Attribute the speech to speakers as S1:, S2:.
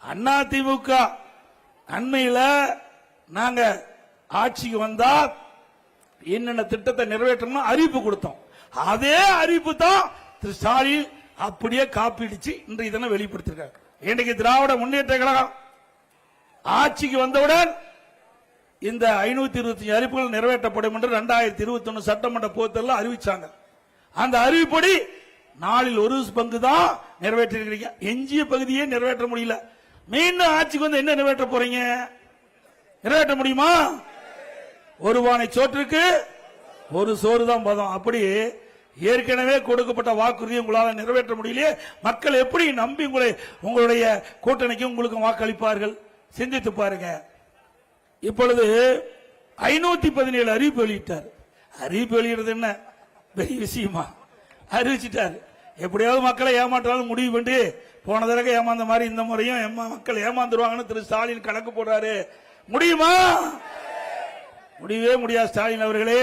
S1: அதிமுக அண்மையில நாங்க ஆட்சிக்கு வந்தா என்னென்ன திட்டத்தை நிறைவேற்றணும் அறிவிப்பு கொடுத்தோம். அதே அறிவிப்பு தான் திரு ஸ்டாலின் அப்படியே காப்பிடிச்சு இன்றைய தினம் வெளிப்படுத்திருக்காங்க. இன்றைக்கு திராவிட முன்னேற்ற கழகம் ஆட்சிக்கு வந்தவுடன் இந்த 525 அறிவிப்புகள் நிறைவேற்றப்படும் என்று 2021 சட்டமன்ற பொதுத்தேர்தலில் அறிவிச்சாங்க. அந்த அறிவிப்படி நாளில் ஒரு பங்கு தான் நிறைவேற்றிருக்கீங்க. எஞ்சிய பகுதியே நிறைவேற்ற முடியல. மீண்டும் ஆட்சிக்கு வந்து என்ன நிறைவேற்ற போறீங்க? நிறைவேற்ற முடியுமா? ஒரு பானை சோற்றுக்கு ஒரு சோறு தான் பதம். அப்படி ஏற்கனவே கொடுக்கப்பட்ட வாக்குறுதியை உங்களால் நிறைவேற்ற முடியலையே. மக்கள் எப்படி நம்பி உங்களுடைய கூட்டணிக்கு உங்களுக்கு வாக்களிப்பார்கள்? சிந்தித்து பாருங்க. இப்பொழுது 517 அறிவிப்பு வெளியிட்டார். அறிவிப்பு வெளியிடுறது என்ன பெரிய விஷயமா? அறிவிச்சிட்டார். எப்படியாவது மக்களை ஏமாற்றாலும் முடிவு பண்ணி போன தடவை ஏமாந்த மாதிரி இந்த முறையும் மக்கள் ஏமாந்துருவாங்கன்னு திரு ஸ்டாலின் கணக்கு போடுறாரு. முடியுமா? முடியவே முடியாது. ஸ்டாலின் அவர்களே,